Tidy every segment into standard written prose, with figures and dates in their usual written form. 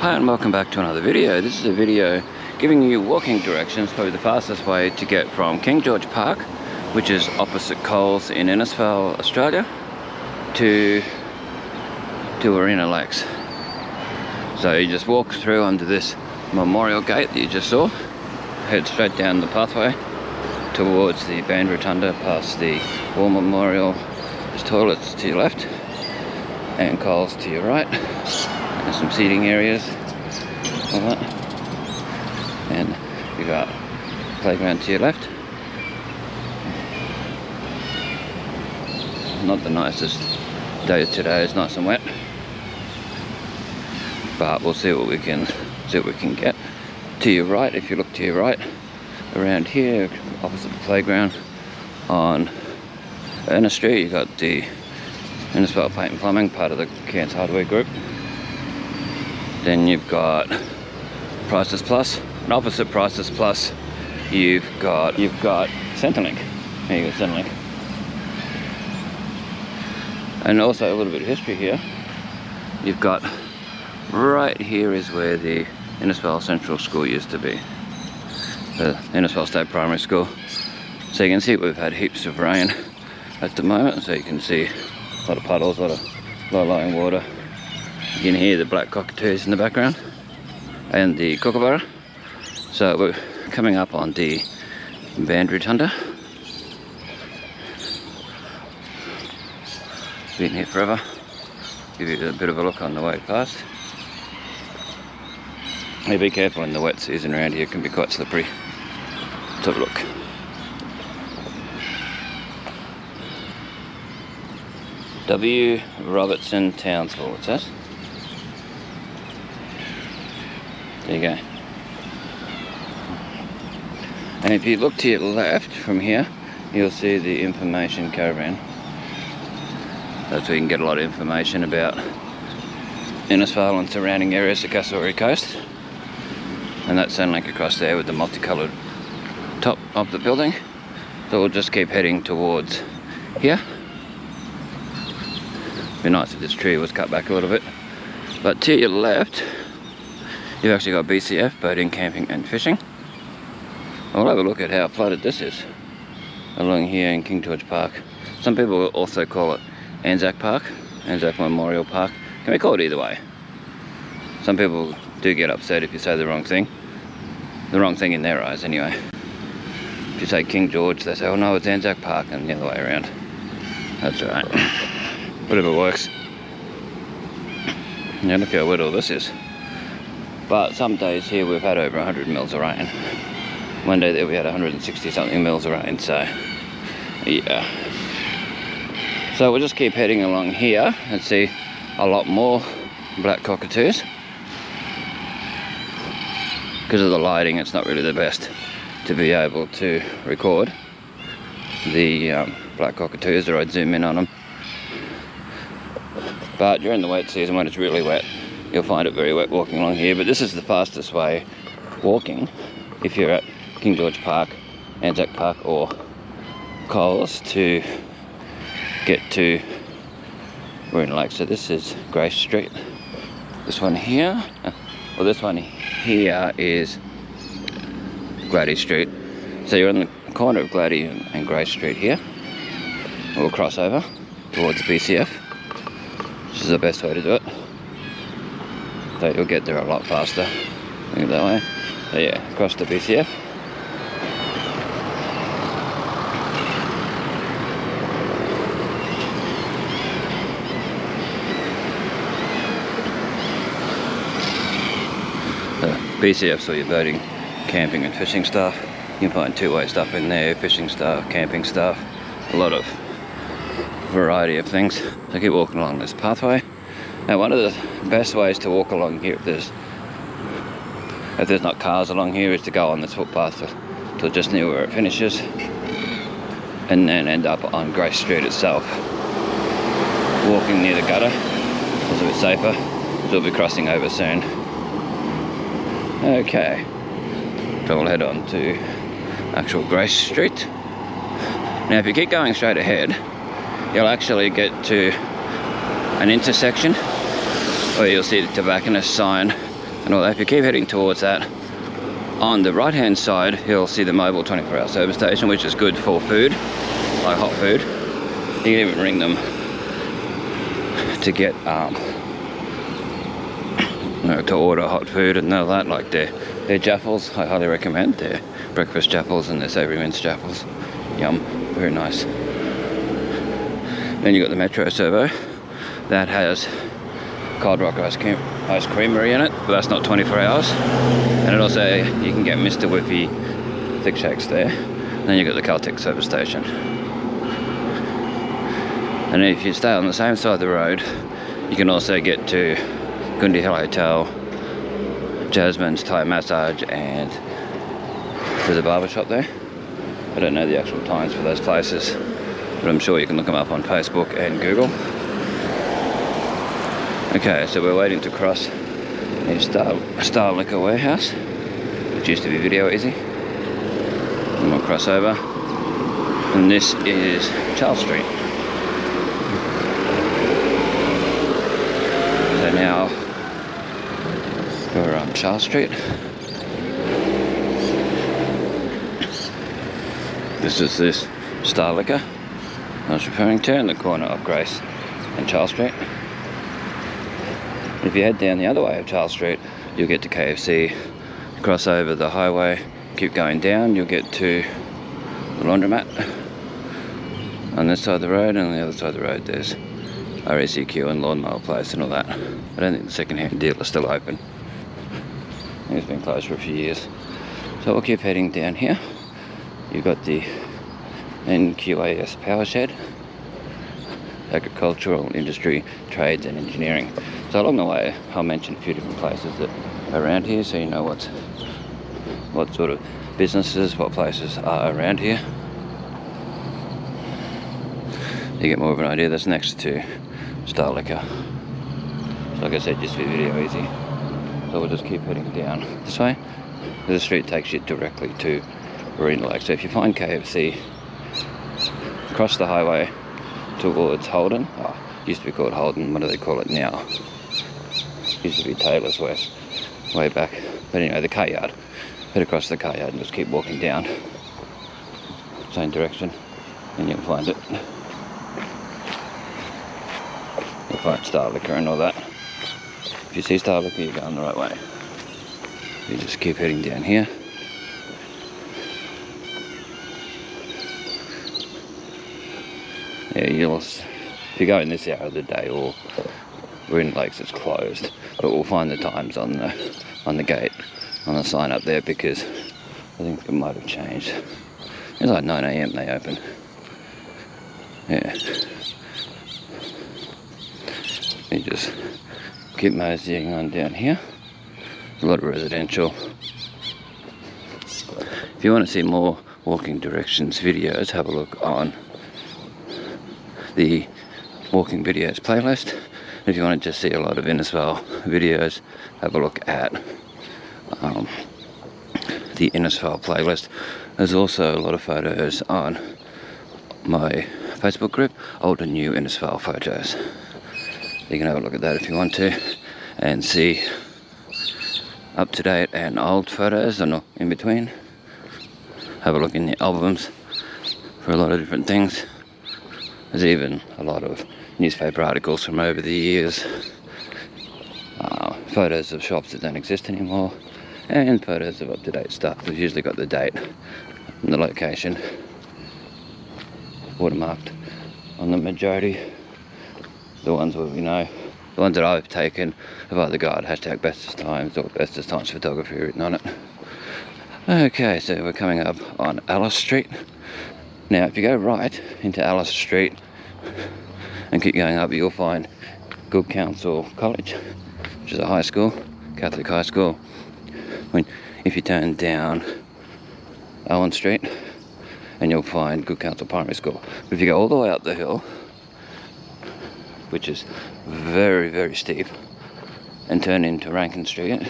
Hi and welcome back to another video. This is a video giving you walking directions, probably the fastest way to get from King George Park, which is opposite Coles in Innisfail, Australia, to Marina Lakes. So you just walk through under this memorial gate that you just saw, head straight down the pathway towards the band rotunda, past the war memorial. There's toilets to your left and Coles to your right. There's some seating areas, all that. And you got playground to your left. Not the nicest day today, it's nice and wet. But we'll see what we can get. To your right, if you look to your right, around here, opposite the playground on Ernest Street, you got the Innisfail Paint and Plumbing, part of the Cairns Hardware Group. Then you've got Prices Plus, and opposite Prices Plus, you've got Centrelink. There you go, Centrelink. And also a little bit of history here. You've got right here is where the Innisfail Central School used to be, the Innisfail State Primary School. So you can see we've had heaps of rain at the moment, so you can see a lot of puddles, a lot of low-lying water. You can hear the black cockatoos in the background and the kookaburra. So we're coming up on the band rotunda. Been here forever. Give you a bit of a look on the way past. Hey, be careful in the wet season around here, it can be quite slippery. Let's have a look. W. Robertson Townsville, it says. There you go. And if you look to your left from here, you'll see the information caravan. That's where you can get a lot of information about Innisfail and surrounding areas, the Cassowary Coast. And that's Centrelink across there with the multicoloured top of the building. So we'll just keep heading towards here. It'd be nice if this tree was cut back a little bit. But to your left, you've actually got BCF, boating, camping and fishing. We'll have a look at how flooded this is along here in King George Park. Some people also call it ANZAC Park, ANZAC Memorial Park. Can we call it either way? Some people do get upset if you say the wrong thing. The wrong thing in their eyes anyway. If you say King George, they say, oh no, it's ANZAC Park, and the other way around. That's alright. Whatever works. Yeah, look how wet all this is. But some days here we've had over 100 mils of rain. One day there we had 160 something mils of rain, so yeah. So we'll just keep heading along here and see a lot more black cockatoos. Because of the lighting, it's not really the best to be able to record the black cockatoos, or I'd zoom in on them. But during the wet season, when it's really wet, you'll find it very wet walking along here. But this is the fastest way walking if you're at King George Park, ANZAC Park or Coles to get to Marina Lakes. So this is Grace Street. This one here, well, this one here is Gladys Street. So you're on the corner of Gladys and Grace Street here. We'll cross over towards BCF. This is the best way to do it. So you'll get there a lot faster. Look at that way. So yeah, across to BCF. BCF's all your boating, camping and fishing stuff. You can find two-way stuff in there, fishing stuff, camping stuff, a lot of variety of things. So keep walking along this pathway. Now one of the best ways to walk along here if there's not cars along here is to go on this footpath till just near where it finishes and then end up on Grace Street itself. Walking near the gutter is a bit safer, so we'll be crossing over soon. Okay, so we'll head on to actual Grace Street. Now if you keep going straight ahead, you'll actually get to an intersection where you'll see the tobacconist sign and all that. If you keep heading towards that, on the right hand side you'll see the mobile 24-hour service station, which is good for food, like hot food. You can even ring them to get to order hot food and all that. Like their jaffles, I highly recommend their breakfast jaffles and their savoury mince jaffles. Yum, very nice. Then you got the Metro Servo that has Cold Rock ice creamery in it, but that's not 24 hours. And it also, you can get Mr. Whippy thick shakes there. And then you got the Caltex service station. And if you stay on the same side of the road, you can also get to Gundi Hill Hotel, Jasmine's Thai Massage, and there's a barber shop there. I don't know the actual times for those places, but I'm sure you can look them up on Facebook and Google. Okay, so we're waiting to cross a Star Liquor warehouse, which used to be Video Easy. And we'll cross over. And this is Charles Street. So now we're on Charles Street. This is this Star Liquor I was referring to, in the corner of Grace and Charles Street. If you head down the other way of Charles Street, you'll get to KFC, cross over the highway, keep going down, you'll get to the laundromat on this side of the road, and on the other side of the road there's RACQ and Lawnmower Place and all that. I don't think the second-hand deal is still open. I think it's been closed for a few years. So we'll keep heading down here. You've got the NQAS Power Shed, Agricultural, Industry, Trades and Engineering. So along the way I'll mention a few different places that are around here, so you know what sort of businesses, what places are around here. You get more of an idea. That's next to Star Liquor. So like I said, just be Video Easy. So we'll just keep heading down this way. The street takes you directly to Marina Lakes. So if you find KFC, cross the highway towards Holden. Oh, used to be called Holden. What do they call it now? Used to be Taylor's West, way back. But anyway, the car yard. Head across the car yard and just keep walking down. Same direction, and you'll find it. You'll find Star Liquor and all that. If you see Star Liquor, you're going the right way. You just keep heading down here. Yeah, if you go in this hour of the day, or Marina Lakes, it's closed, but we'll find the times on the gate, on the sign up there, because I think it might have changed. It's like 9 AM they open. Yeah. You just keep moseying on down here. There's a lot of residential. If you want to see more walking directions videos, have a look on the walking videos playlist. If you want to just see a lot of Innisfail videos, have a look at the Innisfail playlist. There's also a lot of photos on my Facebook group, old and new Innisfail photos. You can have a look at that if you want to, and see up to date and old photos and in between. Have a look in the albums for a lot of different things. There's even a lot of newspaper articles from over the years, photos of shops that don't exist anymore, and photos of up-to-date stuff. We've usually got the date and the location watermarked on the majority. The ones where we know, the ones that I've taken have either got #Bestestimes or Bestestimes photography written on it. Okay, so we're coming up on Alice Street. Now if you go right into Alice Street and keep going up, you'll find Good Counsel College, which is a high school, Catholic high school. If you turn down Owen Street, and you'll find Good Counsel Primary School. But if you go all the way up the hill, which is very, very steep, and turn into Rankin Street,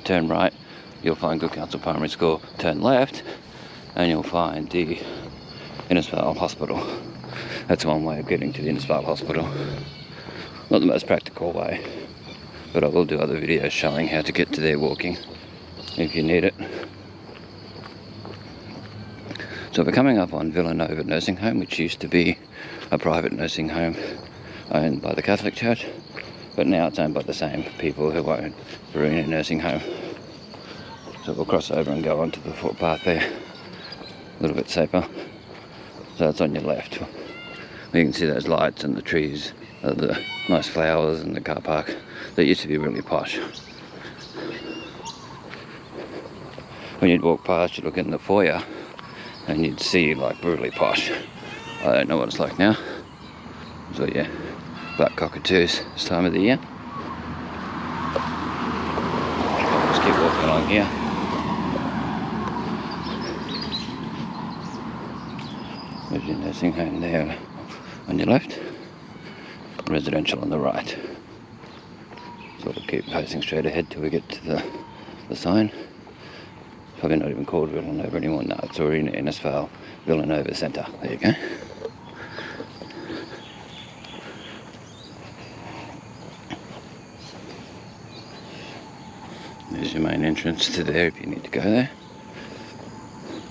turn right, you'll find Good Counsel Primary School. Turn left, and you'll find the Innisfail Hospital. That's one way of getting to the Innisfail Hospital. Not the most practical way, but I will do other videos showing how to get to there walking if you need it. So we're coming up on Villanova Nursing Home, which used to be a private nursing home owned by the Catholic Church, but now it's owned by the same people who own Warrina Nursing Home. So we'll cross over and go onto the footpath there, a little bit safer. So it's on your left. You can see those lights and the trees, the nice flowers and the car park that used to be really posh. When you'd walk past, you'd look in the foyer and you'd see like really posh. I don't know what it's like now. So yeah, black cockatoos this time of the year. I'll just keep walking along here. There's your nursing home there on your left, residential on the right. So we'll keep facing straight ahead till we get to the sign. Probably not even called Villanova anymore. No, it's already in Innisfail Villanova Centre. There you go. There's your main entrance to there if you need to go there.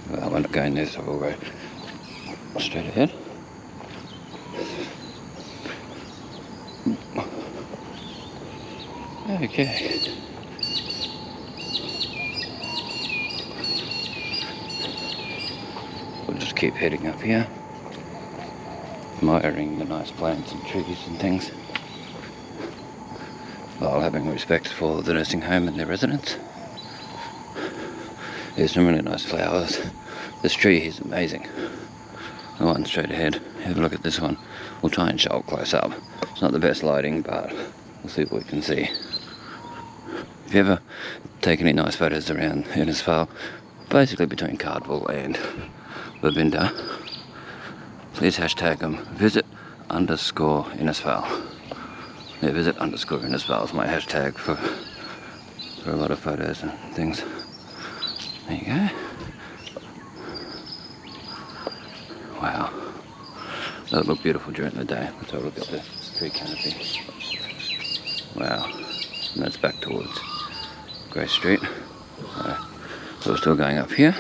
Well, we're not going there, so we'll go straight ahead. Okay. We'll just keep heading up here, admiring the nice plants and trees and things, while having respect for the nursing home and their residents. There's some really nice flowers. This tree is amazing. The one straight ahead. Have a look at this one. We'll try and show it close up. It's not the best lighting, but we'll see what we can see. If you ever take any nice photos around Innisfail, basically between Cardwell and Bluebird, please hashtag them visit_Innisfail. Yeah, visit_Innisfail is my hashtag for a lot of photos and things. There you go. Wow. That would look beautiful during the day. Let's have a look at the tree canopy. Wow. And that's back towards Grace Street. So we're still going up here.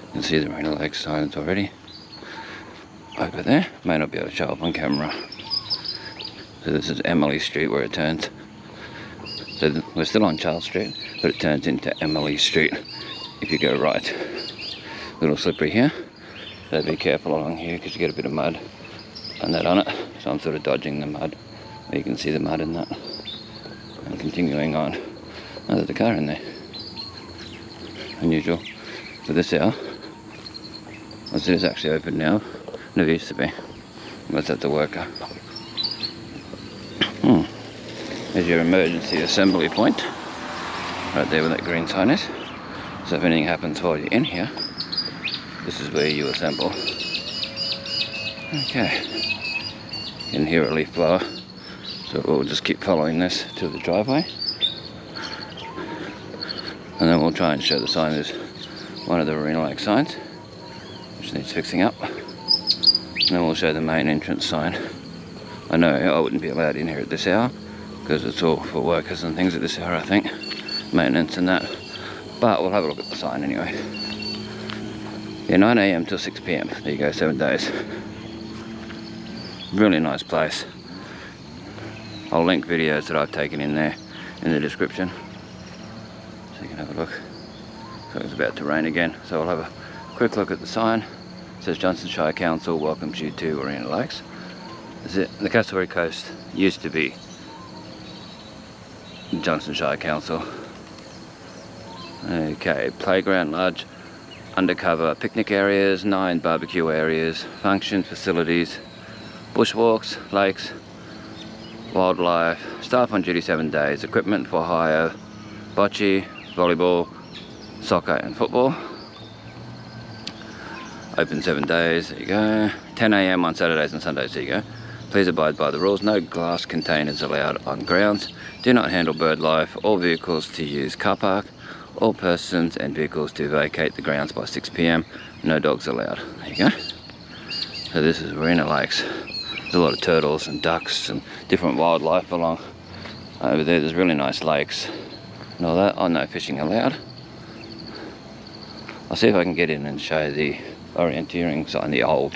You can see the Marina Lakes signs already. Over there. May not be able to show up on camera. So this is Emily Street where it turns. So we're still on Charles Street, but it turns into Emily Street if you go right. A little slippery here. So be careful along here because you get a bit of mud and that on it. So I'm sort of dodging the mud. You can see the mud in that. And continuing on. Oh, there's a car in there. Unusual for this hour. Well, it is actually open now. Never used to be. Unless that's a worker. There's your emergency assembly point. Right there where that green sign is. So if anything happens while you're in here, this is where you assemble. Okay. You can hear a leaf blower. So we'll just keep following this to the driveway. And then we'll try and show the sign. There's one of the Marina Lakes signs, which needs fixing up. And then we'll show the main entrance sign. I know I wouldn't be allowed in here at this hour, because it's all for workers and things at this hour, I think. Maintenance and that. But we'll have a look at the sign anyway. Yeah, 9 AM till 6 PM. There you go, 7 days. Really nice place. I'll link videos that I've taken in there in the description, so you can have a look. So it's about to rain again, so we'll have a quick look at the sign. It says Johnson Shire Council welcomes you to Marina Lakes. The Castlereagh Coast used to be Johnson Shire Council. Okay, playground, large undercover picnic areas, 9 barbecue areas, function facilities, bushwalks, lakes, wildlife, staff on duty 7 days, equipment for hire, bocce, volleyball, soccer and football. Open 7 days, there you go. 10 AM on Saturdays and Sundays, there you go. Please abide by the rules. No glass containers allowed on grounds. Do not handle bird life. All vehicles to use car park. All persons and vehicles to vacate the grounds by 6 PM. No dogs allowed. There you go. So this is Marina Lakes. There's a lot of turtles and ducks and different wildlife along over there. There's really nice lakes and all that. Oh, no fishing allowed. I'll see if I can get in and show the orienteering sign, the old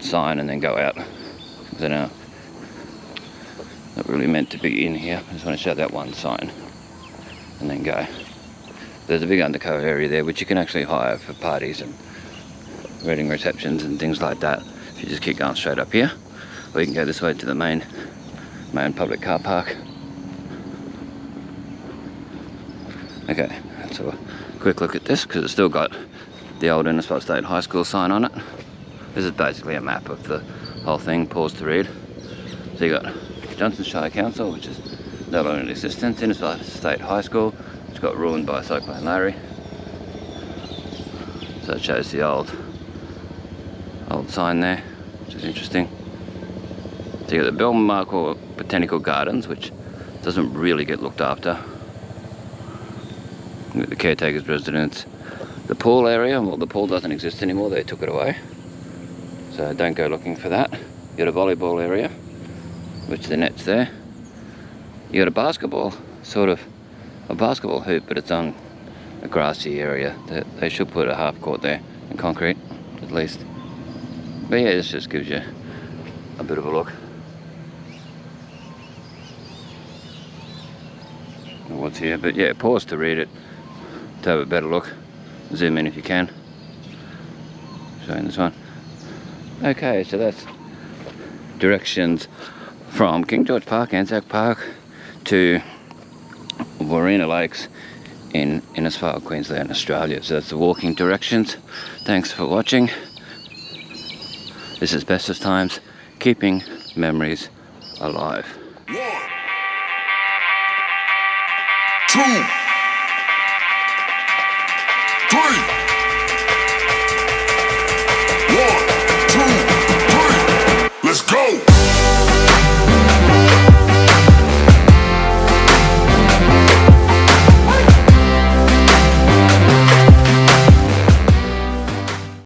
sign, and then go out. I don't know, not really meant to be in here. I just want to show that one sign and then go. There's a big undercover area there which you can actually hire for parties and wedding receptions and things like that if you just keep going straight up here, or you can go this way to the main public car park. Okay, let's have a quick look at this because it's still got the old Innisfail State High School sign on it. This is basically a map of the whole thing. Pause to read. So you got Johnston Shire Council, which is no longer in existence. Innisfail State High School, which got ruined by Cyclone Larry. So it shows the old sign there, which is interesting. So you got the Belmarco Botanical Gardens, which doesn't really get looked after. You got the caretaker's residence. The pool area, well, the pool doesn't exist anymore, they took it away. So don't go looking for that. You got a volleyball area, which the net's there. You got a basketball, sort of a basketball hoop, but it's on a grassy area. They should put a half court there in concrete, at least. But yeah, this just gives you a bit of a look. What's here, but yeah, pause to read it to have a better look. Zoom in if you can. Showing this one. Okay, so that's directions from King George Park, ANZAC Park, to Warrina Lakes in Innisfail, Queensland, Australia. So that's the walking directions. Thanks for watching. This is Bestestimes, keeping memories alive. 1, 2, 3.